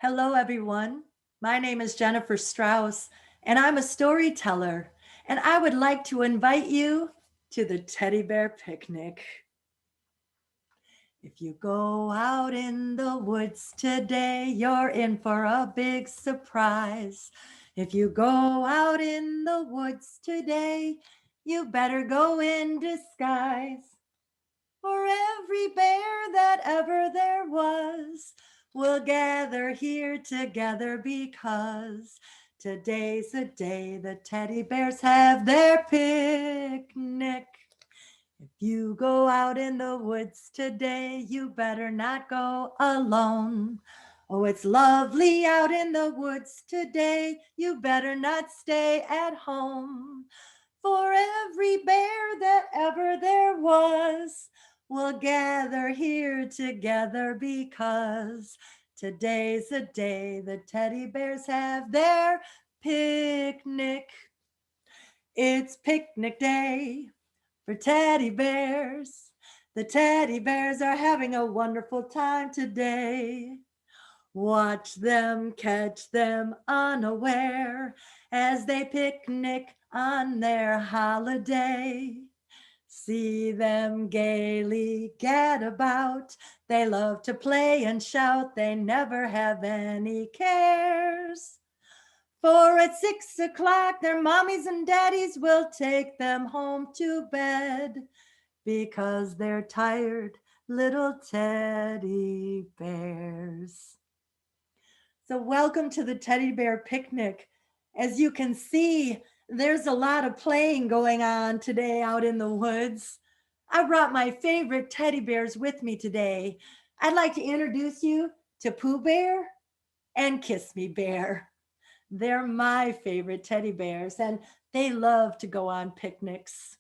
Hello, everyone. My name is Jenifer Strauss, and I'm a storyteller. And I would like to invite you to the teddy bear picnic. If you go out in the woods today, you're in for a big surprise. If you go out in the woods today, you better go in disguise. For every bear that ever there was will gather here together because today's the day the teddy bears have their picnic. If you go out in the woods today, you better not go alone. Oh, it's lovely out in the woods today. You better not stay at home. For every bear that ever there was will gather here together because today's the day the teddy bears have their picnic. It's picnic day for teddy bears. The teddy bears are having a wonderful time today. Watch them, catch them unaware as they picnic on their holiday. See them gaily gad about. They love to play and shout. They never have any cares. For at 6 o'clock, their mommies and daddies will take them home to bed because they're tired little teddy bears. So welcome to the teddy bear picnic. As you can see, there's a lot of playing going on today out in the woods. I brought my favorite teddy bears with me today. I'd like to introduce you to Pooh Bear and Kiss Me Bear. They're my favorite teddy bears, and they love to go on picnics.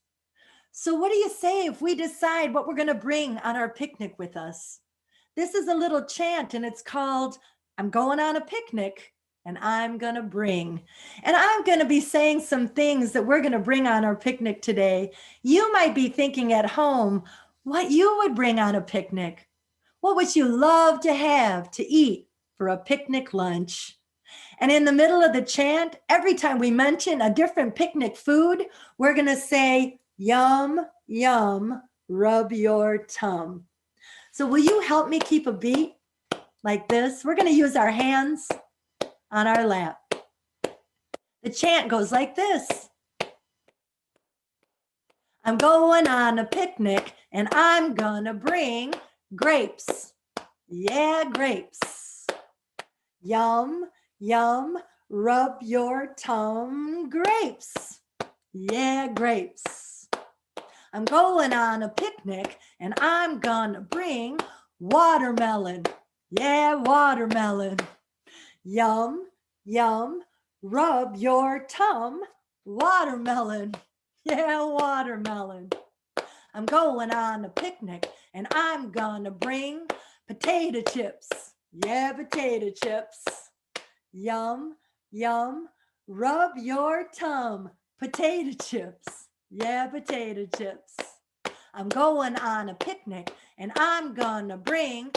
So what do you say if we decide what we're going to bring on our picnic with us? This is a little chant, and it's called I'm going on a picnic and I'm going to bring. And I'm going to be saying some things that we're going to bring on our picnic today. You might be thinking at home what you would bring on a picnic. What would you love to have to eat for a picnic lunch? And in the middle of the chant, every time we mention a different picnic food, we're going to say, yum, yum, rub your tum. So will you help me keep a beat like this? We're going to use our hands on our lap. The chant goes like this. I'm going on a picnic and I'm gonna bring grapes. Yeah, grapes. Yum, yum, rub your tum, grapes. Yeah, grapes. I'm going on a picnic and I'm gonna bring watermelon. Yeah, watermelon. Yum, yum, rub your tum, watermelon. Yeah, watermelon. I'm going on a picnic and I'm gonna bring potato chips. Yeah, potato chips. Yum, yum, rub your tum, potato chips. Yeah, potato chips. I'm going on a picnic and I'm gonna bring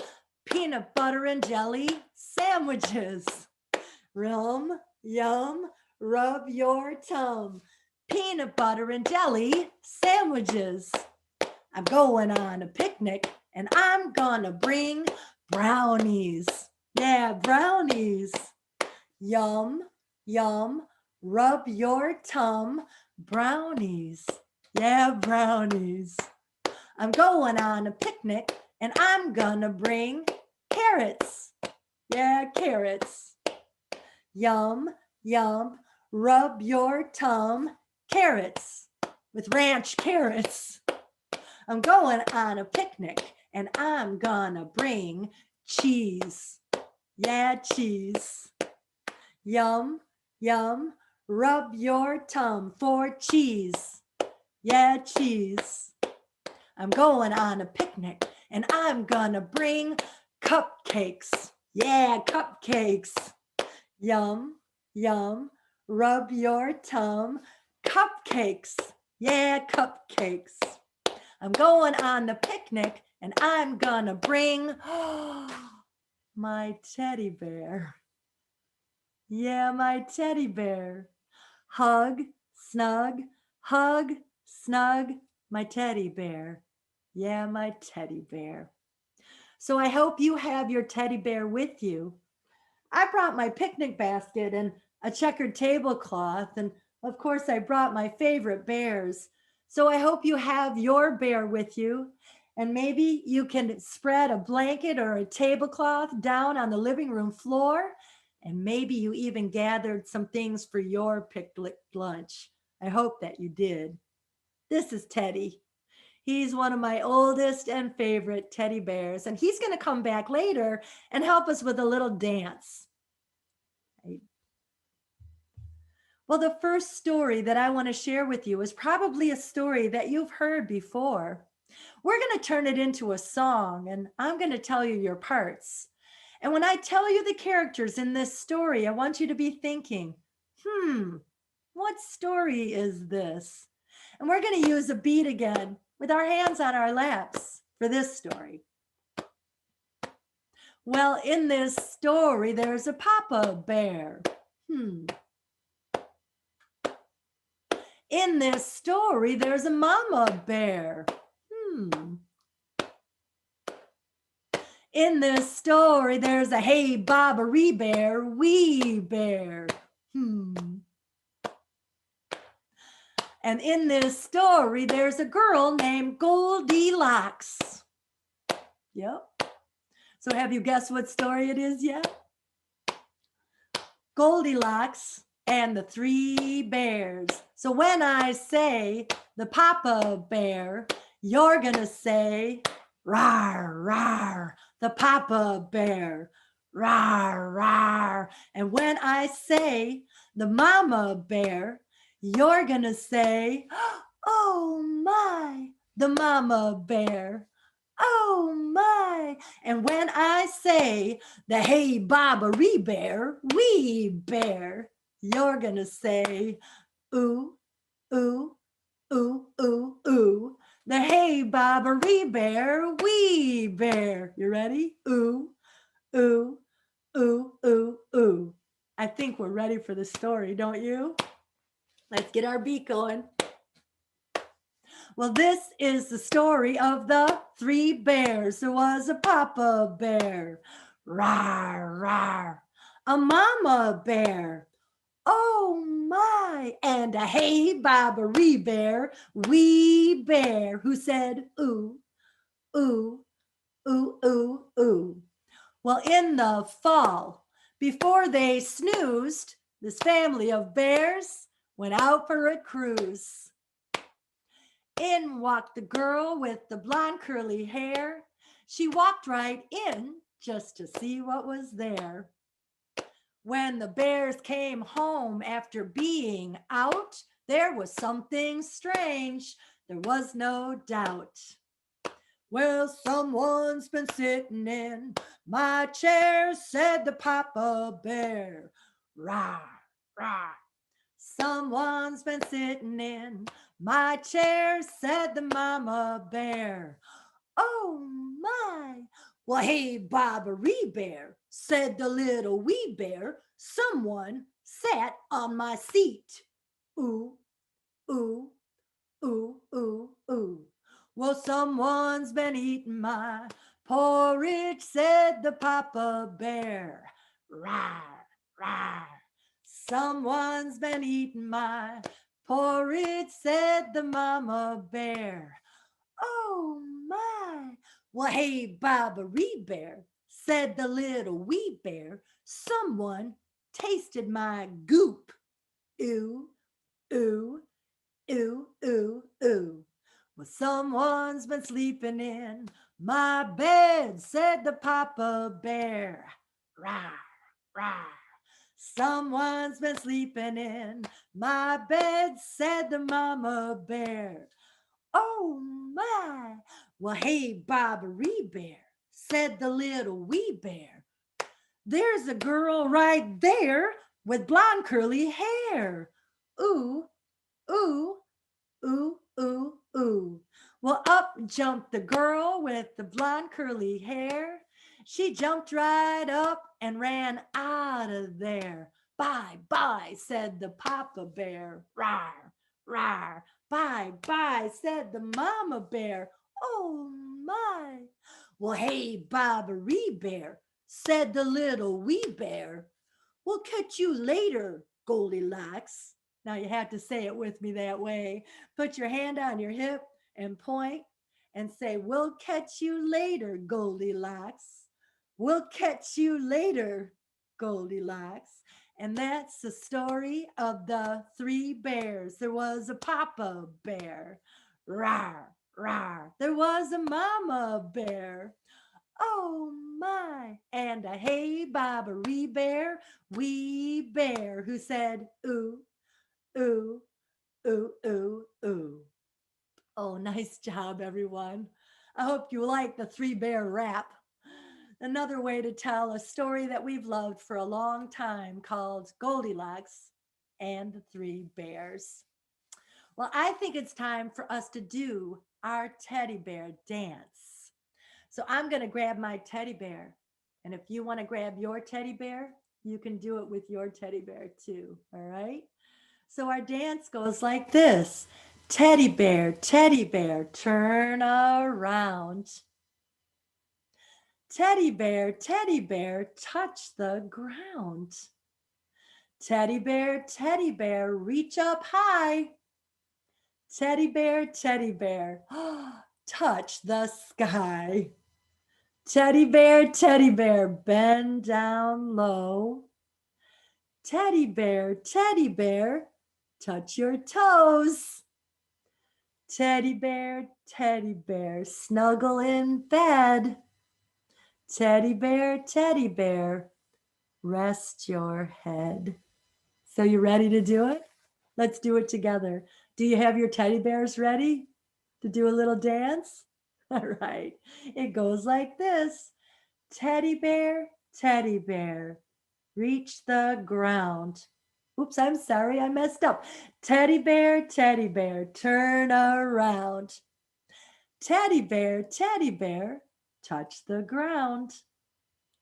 peanut butter and jelly sandwiches. Yum, yum, rub your tum. Peanut butter and jelly sandwiches. I'm going on a picnic and I'm gonna bring brownies. Yeah, brownies. Yum, yum, rub your tum, brownies. Yeah, brownies. I'm going on a picnic and I'm gonna bring carrots. Yeah, carrots. Yum, yum, rub your tum, carrots with ranch carrots. I'm going on a picnic and I'm gonna bring cheese. Yeah, cheese. Yum, yum, rub your tum for cheese. Yeah, cheese. I'm going on a picnic and I'm gonna bring cupcakes. Yeah, cupcakes. Yum, yum, rub your tum, cupcakes. Yeah, cupcakes. I'm going on the picnic and I'm gonna bring my teddy bear. Yeah, my teddy bear. Hug, snug, hug, snug, my teddy bear. Yeah, my teddy bear. So I hope you have your teddy bear with you. I brought my picnic basket and a checkered tablecloth, and of course, I brought my favorite bears. So I hope you have your bear with you, and maybe you can spread a blanket or a tablecloth down on the living room floor, and maybe you even gathered some things for your picnic lunch. I hope that you did. This is Teddy. He's one of my oldest and favorite teddy bears, and he's going to come back later and help us with a little dance. Right? Well, the first story that I want to share with you is probably a story that you've heard before. We're going to turn it into a song, and I'm going to tell you your parts. And when I tell you the characters in this story, I want you to be thinking, what story is this? And we're going to use a beat again with our hands on our laps for this story. Well, in this story, there's a Papa Bear. In this story, there's a Mama Bear. In this story, there's a Hey Bobbery Bear, wee bear. And in this story, there's a girl named Goldilocks. Yep. So have you guessed what story it is yet? Goldilocks and the Three Bears. So when I say the Papa Bear, you're gonna say, rawr, rawr, the Papa Bear, rawr, rawr. And when I say the Mama Bear, you're gonna say, oh my, the Mama Bear. Oh my. And when I say the Hey Bobbery Bear, wee bear, you're gonna say, ooh, ooh, ooh, ooh, ooh. The Hey Bobbery Bear, wee bear. You ready? Ooh, ooh, ooh, ooh, ooh. I think we're ready for the story, don't you? Let's get our beat going. Well, this is the story of the Three Bears. There was a Papa Bear, rawr, rawr, a Mama Bear, oh my, and a Hey Bobbery Bear, wee bear, who said, ooh, ooh, ooh, ooh, ooh. Well, in the fall, before they snoozed, this family of bears went out for a cruise. In walked the girl with the blonde curly hair. She walked right in just to see what was there. When the bears came home after being out, there was something strange, there was no doubt. Well, someone's been sitting in my chair, said the Papa Bear. Rah, rah. Someone's been sitting in my chair, said the Mama Bear. Oh my. Well, hey, Bobbery Bear, said the little wee bear. Someone sat on my seat. Ooh, ooh, ooh, ooh, ooh. Well, someone's been eating my porridge, said the Papa Bear. Rawr, rawr. Someone's been eating my porridge, said the Mama Bear. Oh my. Well, hey, Bobbery Bear, said the little wee bear. Someone tasted my goop. Ooh, ooh, ooh, ooh, ooh. Well, someone's been sleeping in my bed, said the Papa Bear. Rawr, rawr. Someone's been sleeping in my bed, said the Mama Bear. Oh my. Well, hey, Bobbery Bear, said the little wee bear. There's a girl right there with blonde curly hair. Ooh, ooh, ooh, ooh, ooh. Well, up jumped the girl with the blonde curly hair. She jumped right up and ran out of there. Bye, bye, said the papa bear. Rawr, rawr. Bye, bye, said the mama bear. Oh my. Well, hey, Bobbery Bear, said the little wee bear. We'll catch you later, Goldilocks. Now you have to say it with me that way. Put your hand on your hip and point and say, we'll catch you later, Goldilocks. We'll catch you later, Goldilocks. And that's the story of the three bears. There was a papa bear. Rawr, rawr. There was a mama bear. Oh my. And a hey bobbery bear, wee bear, who said, ooh, ooh, ooh, ooh, ooh. Oh, nice job, everyone. I hope you like the three bear rap. Another way to tell a story that we've loved for a long time called Goldilocks and the Three Bears. Well, I think it's time for us to do our teddy bear dance. So I'm going to grab my teddy bear. And if you want to grab your teddy bear, you can do it with your teddy bear too. All right. So our dance goes like this: teddy bear, turn around. Teddy bear, touch the ground. Teddy bear, reach up high. Teddy bear, touch the sky. Teddy bear, bend down low. Teddy bear, touch your toes. Teddy bear, snuggle in bed. Teddy bear, rest your head. So you ready to do it? Let's do it together. Do you have your teddy bears ready to do a little dance? All right. It goes like this: teddy bear, reach the ground. Oops, I'm sorry, I messed up. Teddy bear, turn around. Teddy bear, touch the ground.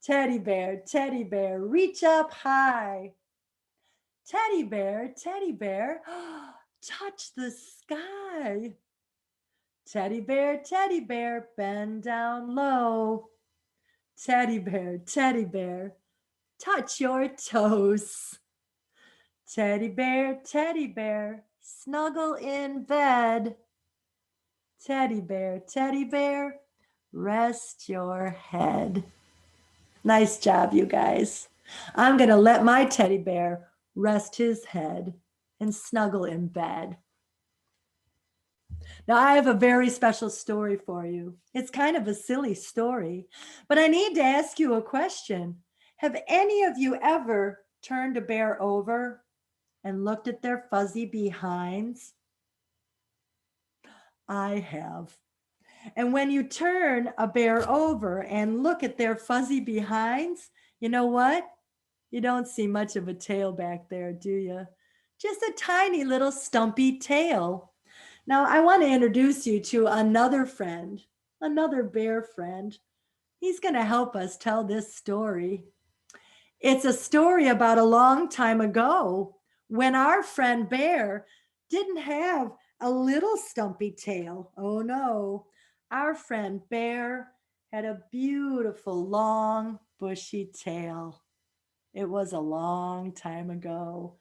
Teddy bear, reach up high. Teddy bear, touch the sky. Teddy bear, bend down low. Teddy bear, touch your toes. Teddy bear, snuggle in bed. Teddy bear, rest your head. Nice job, you guys. I'm going to let my teddy bear rest his head and snuggle in bed. Now, I have a very special story for you. It's kind of a silly story, but I need to ask you a question. Have any of you ever turned a bear over and looked at their fuzzy behinds? I have. And when you turn a bear over and look at their fuzzy behinds, you know what? You don't see much of a tail back there, do you? Just a tiny little stumpy tail. Now, I want to introduce you to another friend, another bear friend. He's going to help us tell this story. It's a story about a long time ago when our friend Bear didn't have a little stumpy tail. Oh no, our friend Bear had a beautiful, long, bushy tail. It was a long time ago.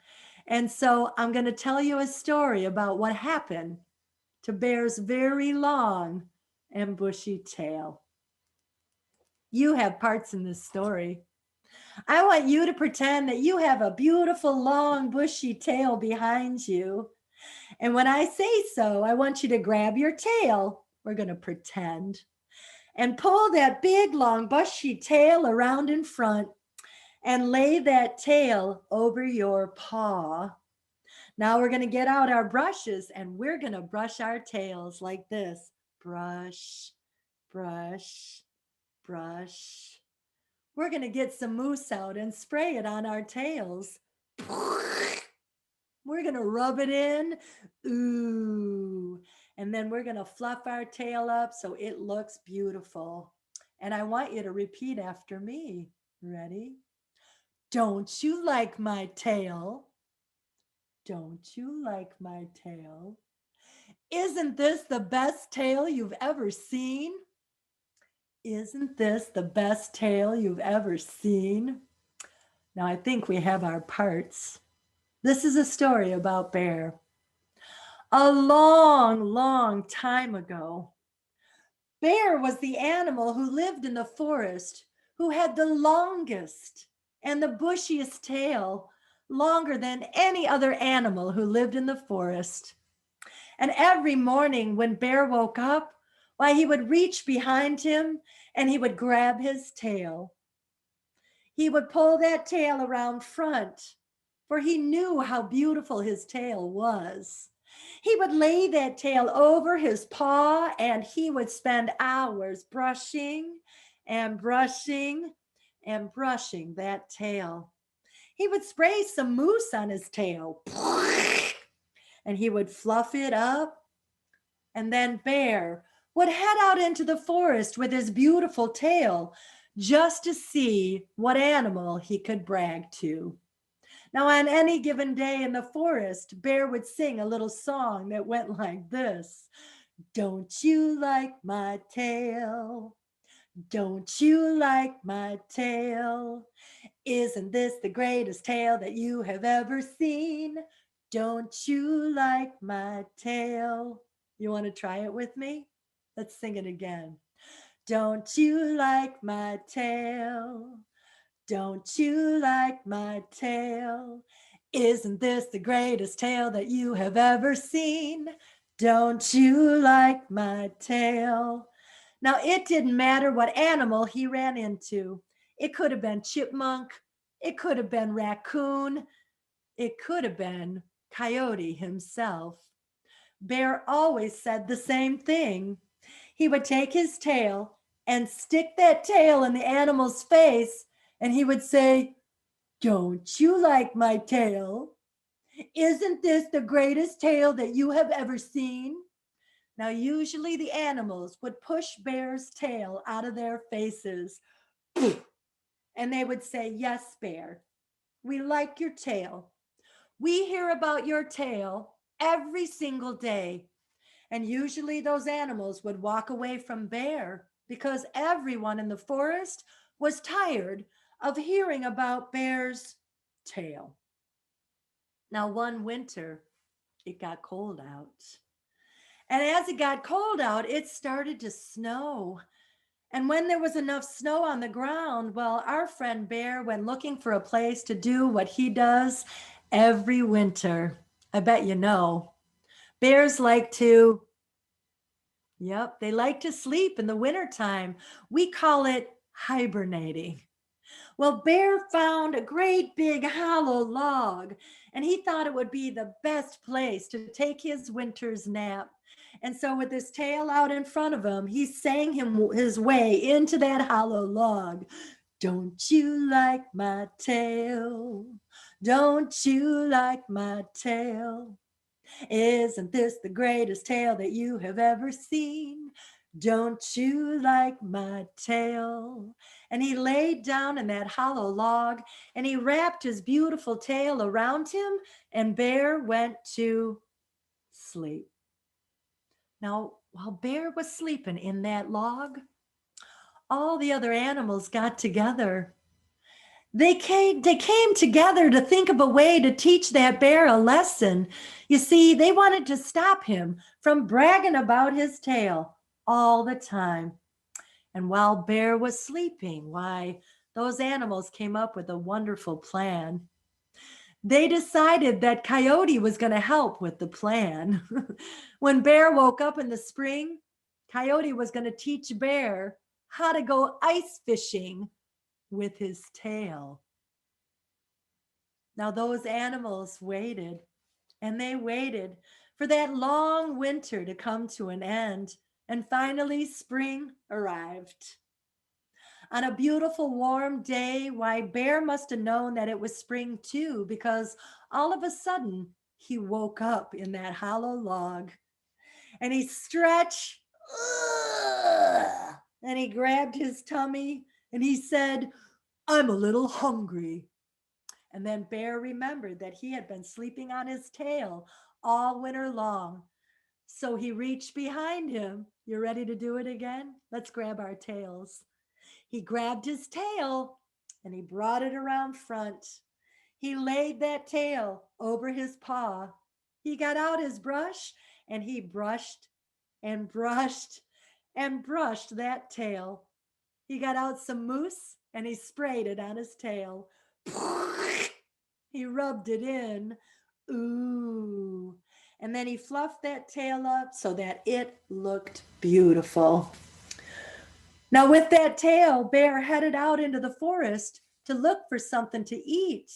And so I'm going to tell you a story about what happened to Bear's very long and bushy tail. You have parts in this story. I want you to pretend that you have a beautiful, long, bushy tail behind you. And when I say so, I want you to grab your tail. We're going to pretend. And pull that big, long, bushy tail around in front and lay that tail over your paw. Now we're going to get out our brushes and we're going to brush our tails like this. Brush, brush, brush. We're going to get some mousse out and spray it on our tails. We're going to rub it in. Ooh. And then we're going to fluff our tail up so it looks beautiful. And I want you to repeat after me. Ready? Don't you like my tail? Don't you like my tail? Isn't this the best tail you've ever seen? Isn't this the best tail you've ever seen? Now I think we have our parts. This is a story about Bear. A long, long time ago, Bear was the animal who lived in the forest, who had the longest and the bushiest tail, longer than any other animal who lived in the forest. And every morning when Bear woke up, why, he would reach behind him and he would grab his tail. He would pull that tail around front, for he knew how beautiful his tail was. He would lay that tail over his paw and he would spend hours brushing and brushing and brushing that tail. He would spray some mousse on his tail and he would fluff it up. And then Bear would head out into the forest with his beautiful tail just to see what animal he could brag to. Now, on any given day in the forest, Bear would sing a little song that went like this. Don't you like my tail? Don't you like my tail? Isn't this the greatest tail that you have ever seen? Don't you like my tail? You want to try it with me? Let's sing it again. Don't you like my tail? Don't you like my tail? Isn't this the greatest tail that you have ever seen? Don't you like my tail? Now, it didn't matter what animal he ran into. It could have been chipmunk, it could have been raccoon, it could have been coyote himself. Bear always said the same thing. He would take his tail and stick that tail in the animal's face, and he would say, Don't you like my tail? Isn't this the greatest tail that you have ever seen? Now, usually the animals would push Bear's tail out of their faces, and they would say, Yes, Bear, we like your tail. We hear about your tail every single day. And usually those animals would walk away from Bear because everyone in the forest was tired of hearing about Bear's tail. Now, one winter, it got cold out. And as it got cold out, it started to snow. And when there was enough snow on the ground, well, our friend Bear went looking for a place to do what he does every winter. I bet you know. Bears like to, yep, they like to sleep in the wintertime. We call it hibernating. Well, Bear found a great big hollow log, and he thought it would be the best place to take his winter's nap. And so, with his tail out in front of him, he sang his way into that hollow log. Don't you like my tail? Don't you like my tail? Isn't this the greatest tail that you have ever seen? Don't you like my tail? And he laid down in that hollow log and he wrapped his beautiful tail around him, and Bear went to sleep. Now, while Bear was sleeping in that log, all the other animals got together. They came together to think of a way to teach that bear a lesson. You see, they wanted to stop him from bragging about his tail all the time. And while Bear was sleeping, why, those animals came up with a wonderful plan. They decided that Coyote was going to help with the plan. When Bear woke up in the spring, Coyote was going to teach Bear how to go ice fishing with his tail. Now, those animals waited and they waited for that long winter to come to an end. And finally, spring arrived. On a beautiful warm day, why, Bear must have known that it was spring too, because all of a sudden he woke up in that hollow log and he stretched and he grabbed his tummy and he said, "I'm a little hungry." And then Bear remembered that he had been sleeping on his tail all winter long. So he reached behind him. You ready to do it again? Let's grab our tails. He grabbed his tail and he brought it around front. He laid that tail over his paw. He got out his brush and he brushed and brushed and brushed that tail. He got out some mousse and he sprayed it on his tail. He rubbed it in. Ooh. And then he fluffed that tail up so that it looked beautiful. Now, with that tail, Bear headed out into the forest to look for something to eat.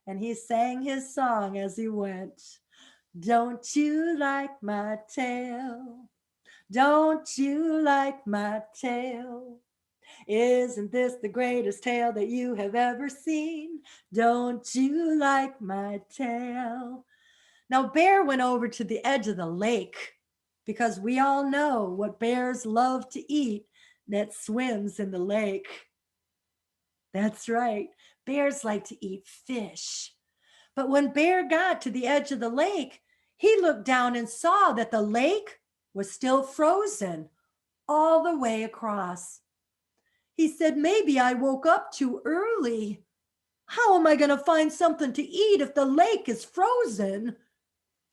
And he sang his song as he went. Don't you like my tail? Don't you like my tail? Isn't this the greatest tail that you have ever seen? Don't you like my tail? Now, Bear went over to the edge of the lake because we all know what bears love to eat that swims in the lake. That's right, bears like to eat fish. But when Bear got to the edge of the lake, he looked down and saw that the lake was still frozen all the way across. He said, maybe I woke up too early. How am I going to find something to eat if the lake is frozen?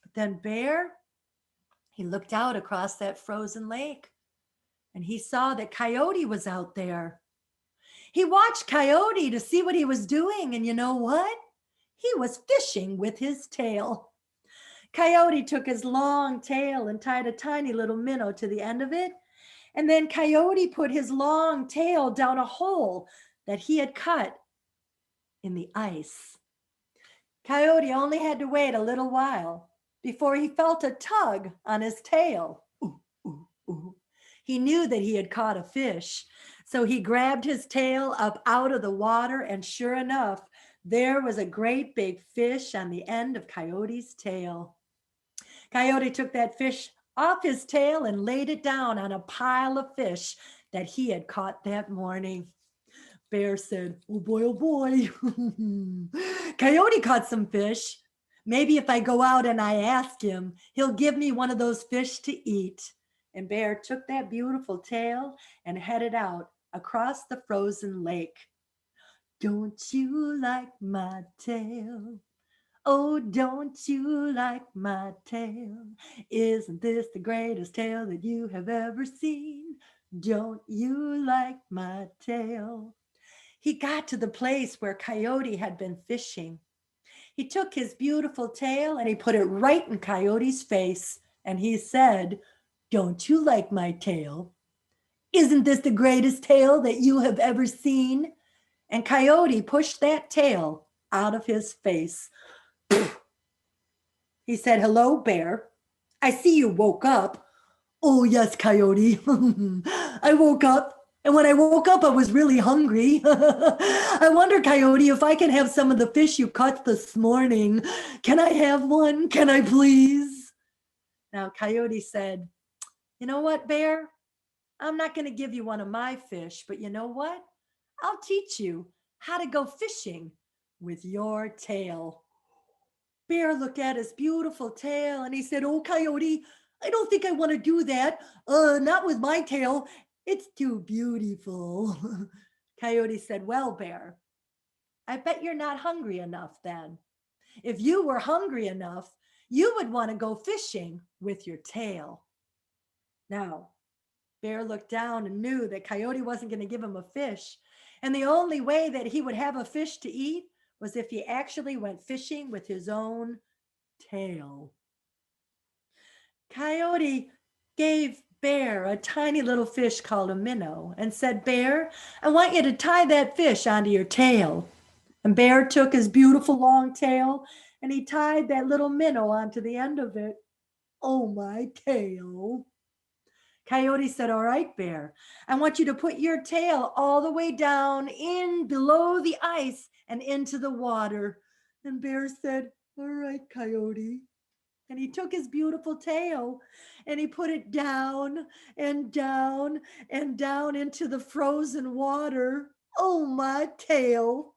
But then Bear, he looked out across that frozen lake and he saw that Coyote was out there. He watched Coyote to see what he was doing, and you know what? He was fishing with his tail. Coyote took his long tail and tied a tiny little minnow to the end of it. And then Coyote put his long tail down a hole that he had cut in the ice. Coyote only had to wait a little while before he felt a tug on his tail. Ooh, ooh, ooh. He knew that he had caught a fish. So he grabbed his tail up out of the water, and sure enough, there was a great big fish on the end of Coyote's tail. Coyote took that fish off his tail and laid it down on a pile of fish that he had caught that morning. Bear said, oh boy, oh boy. Coyote caught some fish. Maybe if I go out and I ask him, he'll give me one of those fish to eat. And Bear took that beautiful tail and headed out across the frozen lake. Don't you like my tail? Oh, don't you like my tail? Isn't this the greatest tail that you have ever seen? Don't you like my tail? He got to the place where Coyote had been fishing. He took his beautiful tail and he put it right in Coyote's face. And he said, don't you like my tail? Isn't this the greatest tail that you have ever seen? And Coyote pushed that tail out of his face. He said, hello, Bear. I see you woke up. Oh, yes, Coyote. I woke up. And when I woke up, I was really hungry. I wonder, Coyote, if I can have some of the fish you caught this morning. Can I have one? Can I please? Now, Coyote said, you know what, Bear? I'm not going to give you one of my fish, but you know what? I'll teach you how to go fishing with your tail. Bear looked at his beautiful tail and he said, oh, Coyote, I don't think I want to do that. Not with my tail. It's too beautiful. Coyote said, well, Bear, I bet you're not hungry enough then. If you were hungry enough, you would want to go fishing with your tail. Now, Bear looked down and knew that Coyote wasn't going to give him a fish. And the only way that he would have a fish to eat was if he actually went fishing with his own tail. Coyote gave Bear a tiny little fish called a minnow and said, Bear, I want you to tie that fish onto your tail. And Bear took his beautiful long tail and he tied that little minnow onto the end of it. Oh, my tail. Coyote said, all right, Bear, I want you to put your tail all the way down in below the ice and into the water. And Bear said, all right, Coyote. And he took his beautiful tail and he put it down and down and down into the frozen water. Oh, my tail,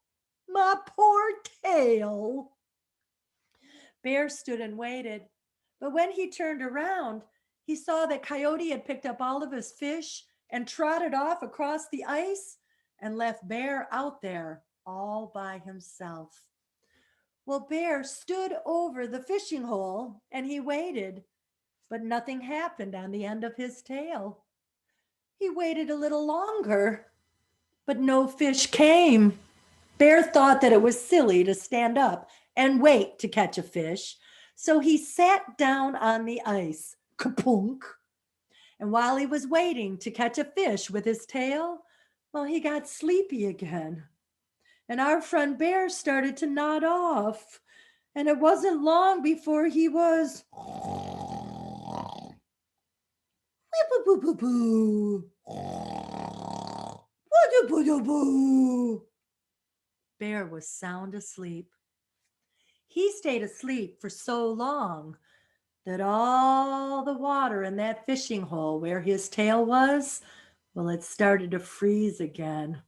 my poor tail. Bear stood and waited. But when he turned around, he saw that Coyote had picked up all of his fish and trotted off across the ice and left Bear out there all by himself. Well, Bear stood over the fishing hole and he waited, but nothing happened on the end of his tail. He waited a little longer, but no fish came. Bear thought that it was silly to stand up and wait to catch a fish, so he sat down on the ice, kapunk. And while he was waiting to catch a fish with his tail, well, he got sleepy again. And our friend Bear started to nod off. And it wasn't long before he was Bear was sound asleep. He stayed asleep for so long that all the water in that fishing hole where his tail was, well, it started to freeze again.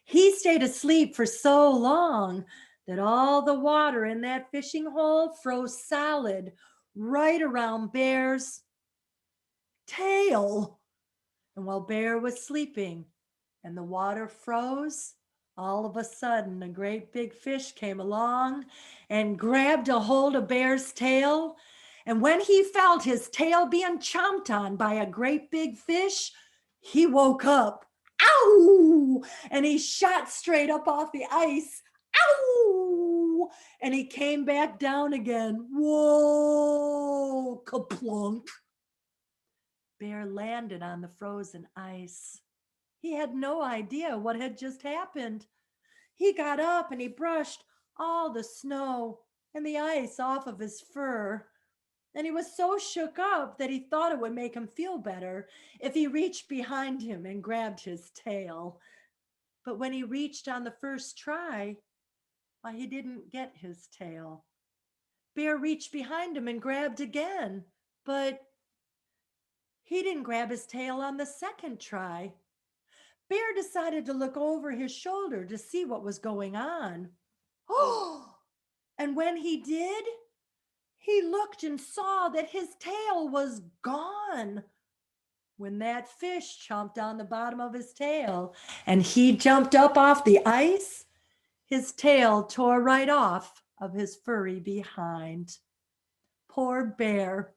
He stayed asleep for so long that all the water in that fishing hole froze solid right around Bear's tail. And while Bear was sleeping and the water froze, all of a sudden a great big fish came along and grabbed a hold of Bear's tail. And when he felt his tail being chomped on by a great big fish, he woke up. Ow! And he shot straight up off the ice. Ow! And he came back down again. Whoa! Kaplunk. Bear landed on the frozen ice. He had no idea what had just happened. He got up and he brushed all the snow and the ice off of his fur. And he was so shook up that he thought it would make him feel better if he reached behind him and grabbed his tail. But when he reached on the first try, well, he didn't get his tail. Bear reached behind him and grabbed again, but he didn't grab his tail on the second try. Bear decided to look over his shoulder to see what was going on. Oh, and when he did, he looked and saw that his tail was gone. When that fish chomped on the bottom of his tail and he jumped up off the ice, his tail tore right off of his furry behind. Poor Bear.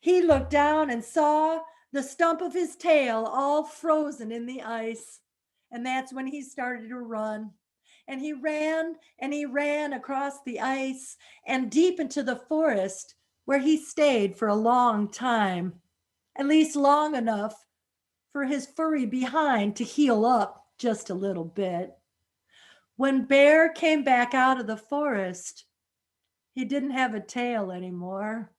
He looked down and saw the stump of his tail all frozen in the ice. And that's when he started to run. And he ran across the ice and deep into the forest where he stayed for a long time, at least long enough for his furry behind to heal up just a little bit. When Bear came back out of the forest, he didn't have a tail anymore.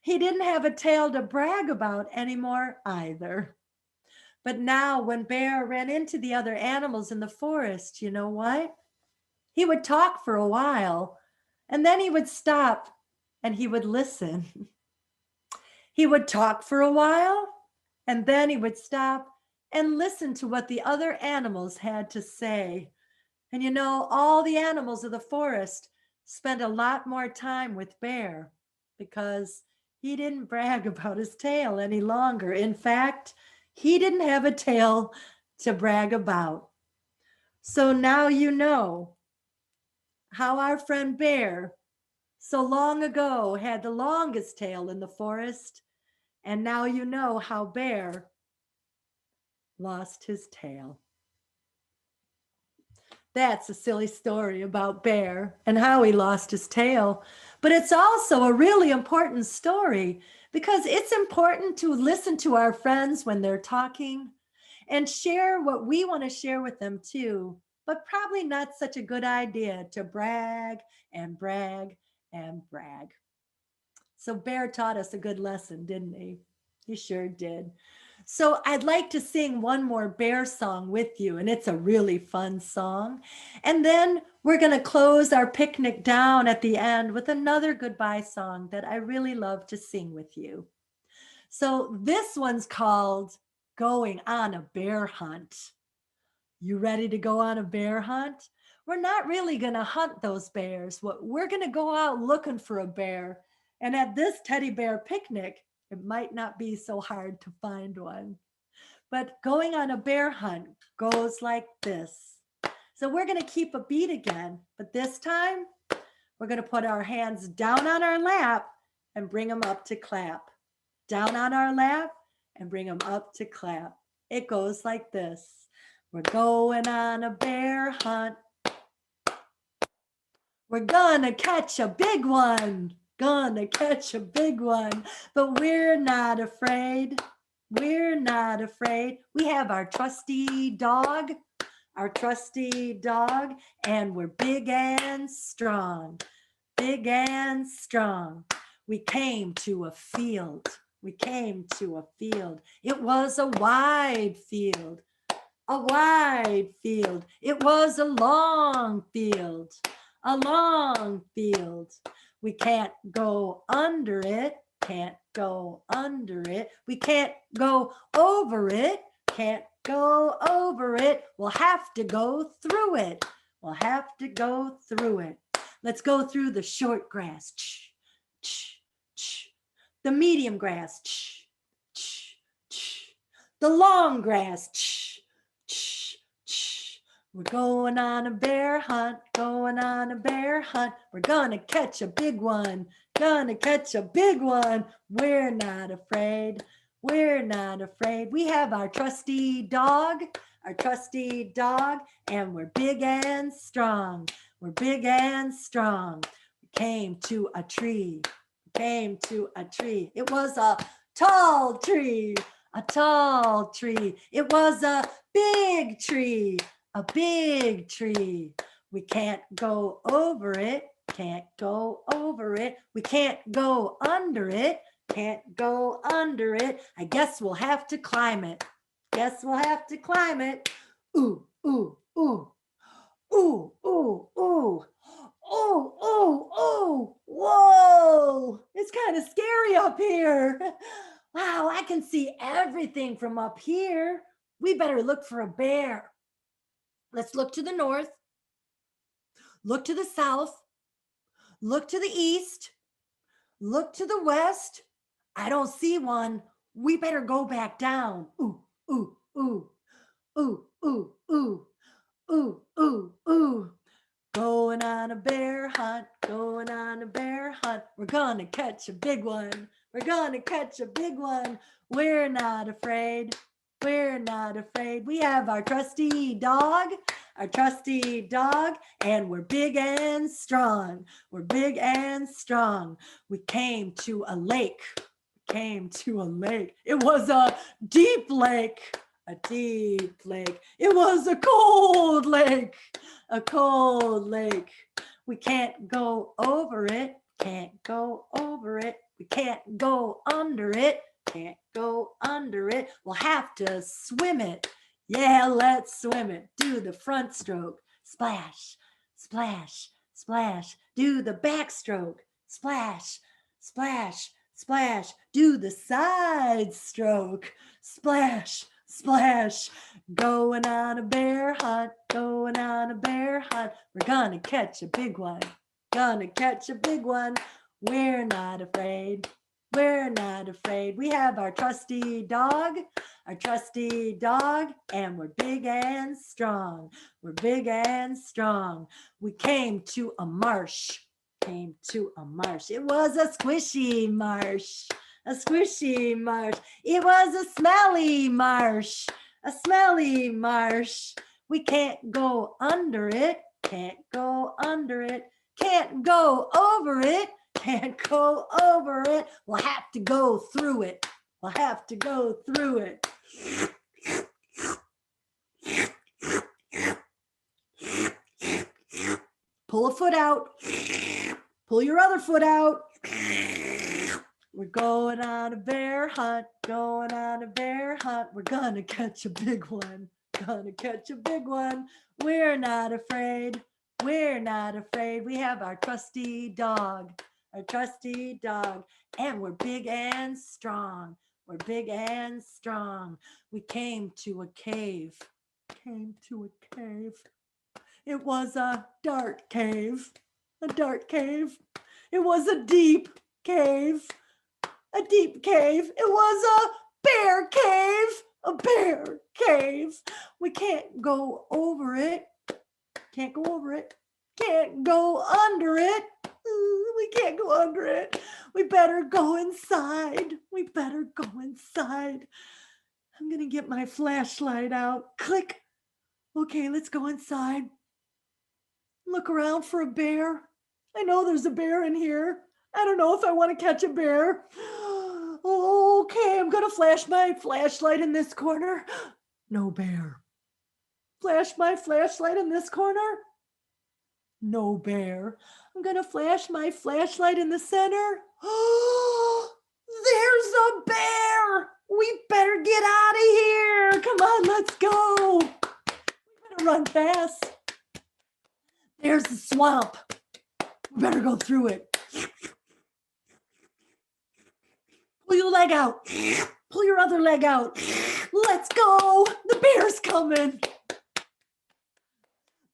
He didn't have a tail to brag about anymore either. But now, when Bear ran into the other animals in the forest, you know what? He would talk for a while, and then he would stop and he would listen. He would talk for a while, and then he would stop and listen to what the other animals had to say. And you know, all the animals of the forest spent a lot more time with Bear because he didn't brag about his tail any longer. In fact, he didn't have a tail to brag about. So now you know how our friend Bear so long ago had the longest tail in the forest, and now you know how Bear lost his tail. That's a silly story about Bear and how he lost his tail. But it's also a really important story because it's important to listen to our friends when they're talking and share what we want to share with them too. But probably not such a good idea to brag and brag and brag. So Bear taught us a good lesson, didn't he? He sure did. So I'd like to sing one more bear song with you, and it's a really fun song. And then we're going to close our picnic down at the end with another goodbye song that I really love to sing with you. So this one's called Going on a Bear Hunt. You ready to go on a bear hunt? We're not really going to hunt those bears. We're going to go out looking for a bear. And at this teddy bear picnic, it might not be so hard to find one. But going on a bear hunt goes like this. So we're going to keep a beat again, but this time we're going to put our hands down on our lap and bring them up to clap. Down on our lap and bring them up to clap. It goes like this. We're going on a bear hunt. We're gonna catch a big one. Gonna catch a big one. But we're not afraid. We're not afraid. We have our trusty dog, and we're big and strong. Big and strong. We came to a field. We came to a field. It was a wide field. A wide field. It was a long field. A long field. We can't go under it. Can't go under it. We can't go over it. Can't go over it. We'll have to go through it. We'll have to go through it. Let's go through the short grass. Ch, ch, ch. The medium grass. Ch, ch, ch. The long grass. Ch, ch, ch. We're going on a bear hunt. Going on a bear hunt. We're gonna catch a big one. Gonna catch a big one. We're not afraid. We're not afraid. We have our trusty dog, and we're big and strong. We're big and strong. We came to a tree. Came to a tree. It was a tall tree. A tall tree. It was a big tree. A big tree. We can't go over it. Can't go over it. We can't go under it. Can't go under it. I guess we'll have to climb it. Guess we'll have to climb it. Ooh, ooh, ooh. Ooh, ooh, ooh. Oh, oh, oh. Whoa. It's kind of scary up here. Wow, I can see everything from up here. We better look for a bear. Let's look to the north. Look to the south. Look to the east. Look to the west. I don't see one. We better go back down. Ooh, ooh, ooh. Ooh, ooh, ooh. Ooh, ooh, ooh. Going on a bear hunt. Going on a bear hunt. We're gonna catch a big one. We're gonna catch a big one. We're not afraid. We're not afraid. We have our trusty dog, and we're big and strong. We're big and strong. We came to a lake. Came to a lake. It was a deep lake. A deep lake. It was a cold lake. A cold lake. We can't go over it. Can't go over it. We can't go under it. Can't go under it. We'll have to swim it. Yeah, let's swim it. Do the front stroke. Splash, splash, splash. Do the back stroke. Splash, splash, splash. Do the side stroke. Splash, splash. Going on a bear hunt. Going on a bear hunt. We're gonna catch a big one. Gonna catch a big one. We're not afraid. We're not afraid. We have our trusty dog, and we're big and strong. We're big and strong. We came to a marsh. Came to a marsh. It was a squishy marsh. A squishy marsh. It was a smelly marsh. A smelly marsh. We can't go under it. Can't go under it. Can't go over it. Can't go over it. We'll have to go through it. We'll have to go through it. Pull a foot out. Pull your other foot out. We're going on a bear hunt, going on a bear hunt. We're gonna catch a big one, gonna catch a big one. We're not afraid, we're not afraid. We have our trusty dog, and we're big and strong. We're big and strong. We came to a cave, came to a cave. It was a dark cave, a dark cave. It was a deep cave, a deep cave. It was a bear cave, a bear cave. We can't go over it, can't go over it, can't go under it. We can't go under it. We better go inside. We better go inside. I'm gonna get my flashlight out. Click. Okay, let's go inside. Look around for a bear. I know there's a bear in here. I don't know if I want to catch a bear. Okay, I'm going to flash my flashlight in this corner. No bear. Flash my flashlight in this corner. No bear. I'm going to flash my flashlight in the center. There's a bear. We better get out of here. Come on, let's go. We better run fast. There's the swamp. We better go through it. Pull your leg out. Pull your other leg out. Let's go. The bear's coming.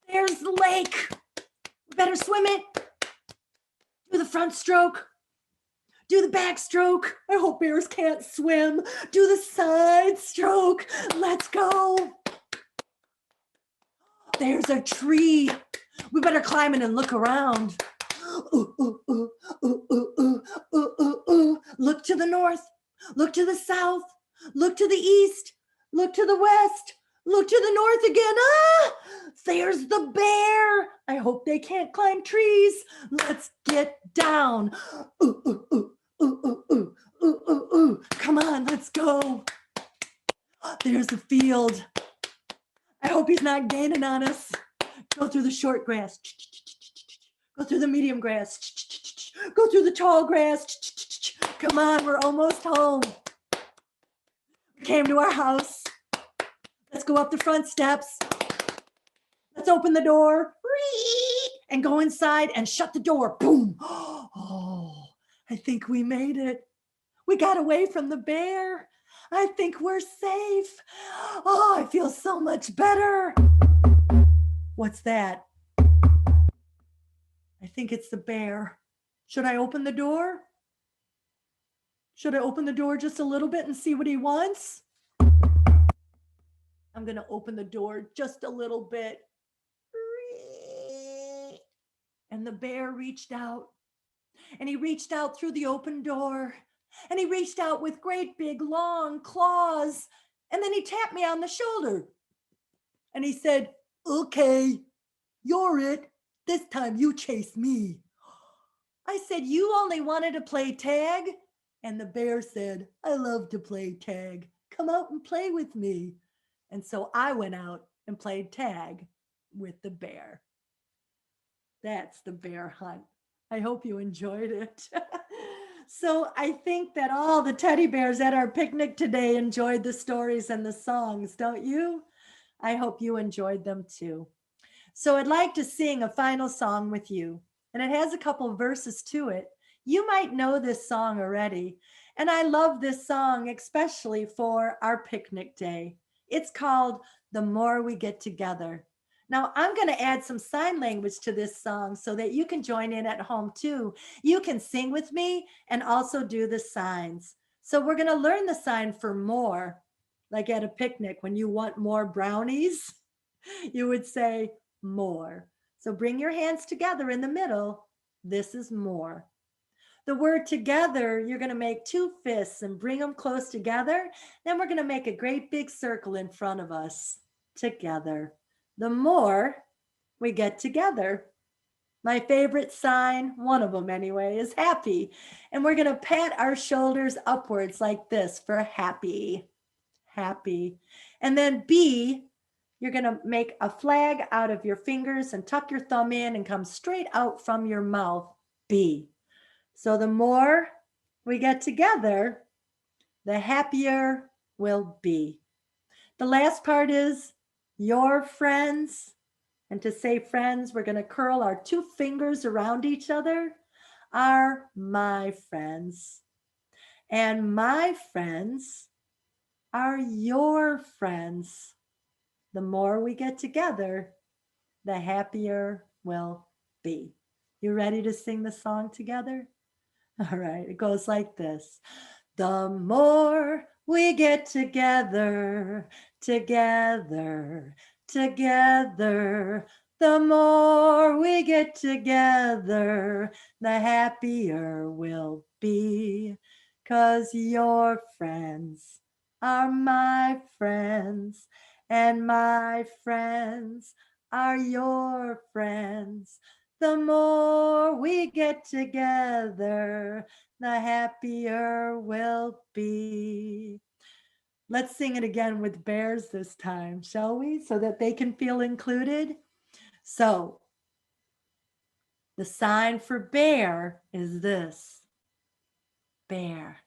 There's the lake. We better swim it. Do the front stroke. Do the back stroke. I hope bears can't swim. Do the side stroke. Let's go. There's a tree. We better climb it and look around. Ooh, ooh, ooh, ooh, ooh, ooh, ooh, ooh, ooh. Look to the north. Look to the south. Look to the east. Look to the west. Look to the north again. Ah, there's the bear. I hope they can't climb trees. Let's get down. Ooh, ooh, ooh, ooh, ooh, ooh, ooh, ooh, ooh. Come on, let's go. There's the field. I hope he's not gaining on us. Go through the short grass. Go through the medium grass. Go through the tall grass. Come on, we're almost home. We came to our house. Let's go up the front steps. Let's open the door and go inside and shut the door. Boom. Oh, I think we made it. We got away from the bear. I think we're safe. Oh, I feel so much better. What's that? I think it's the bear. Should I open the door? Should I open the door just a little bit and see what he wants? I'm going to open the door just a little bit. And the bear reached out. And he reached out through the open door. And he reached out with great big long claws. And then he tapped me on the shoulder. And he said, "Okay, you're it. This time you chase me." I said, "You only wanted to play tag?" And the bear said, "I love to play tag. Come out and play with me." And so I went out and played tag with the bear. That's the bear hunt. I hope you enjoyed it. So I think that all the teddy bears at our picnic today enjoyed the stories and the songs, don't you? I hope you enjoyed them too. So I'd like to sing a final song with you, and it has a couple verses to it. You might know this song already, and I love this song especially for our picnic day. It's called "The More We Get Together." Now, I'm going to add some sign language to this song so that you can join in at home too. You can sing with me and also do the signs. So we're going to learn the sign for more, like at a picnic when you want more brownies, you would say more. So bring your hands together in the middle. This is more. The word together, you're going to make two fists and bring them close together. Then we're going to make a great big circle in front of us. Together. The more we get together. My favorite sign, one of them anyway, is happy. And we're going to pat our shoulders upwards like this for happy. Happy. And then B, you're going to make a flag out of your fingers and tuck your thumb in and come straight out from your mouth. B. So the more we get together, the happier we'll be. The last part is your friends. And to say friends, we're going to curl our two fingers around each other, are my friends. And my friends are your friends. The more we get together, the happier we'll be. You ready to sing the song together? All right, it goes like this. The more we get together, together, together, the more we get together, the happier we'll be. 'Cause your friends are my friends, and my friends are your friends. The more we get together, the happier we'll be. Let's sing it again with bears this time, shall we? So that they can feel included. So the sign for bear is this. Bear.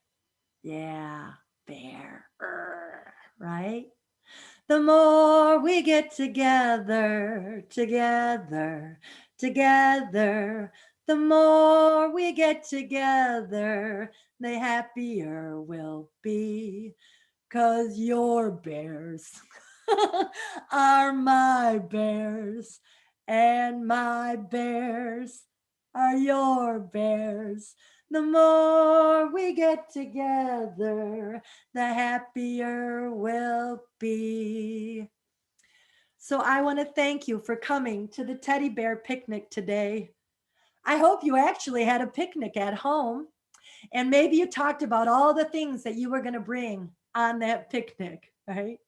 Yeah, bear. Right? The more we get together, together, together, the more we get together, the happier we'll be. 'Cause your bears are my bears, and my bears are your bears. The more we get together, the happier we'll be. So I want to thank you for coming to the teddy bear picnic today. I hope you actually had a picnic at home, and maybe you talked about all the things that you were going to bring on that picnic, right?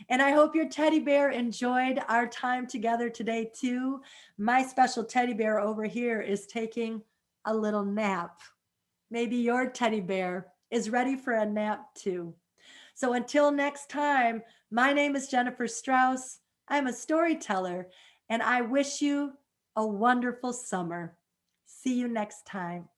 And I hope your teddy bear enjoyed our time together today too. My special teddy bear over here is taking a little nap. Maybe your teddy bear is ready for a nap too. So until next time, my name is Jenifer Strauss. I'm a storyteller, and I wish you a wonderful summer. See you next time.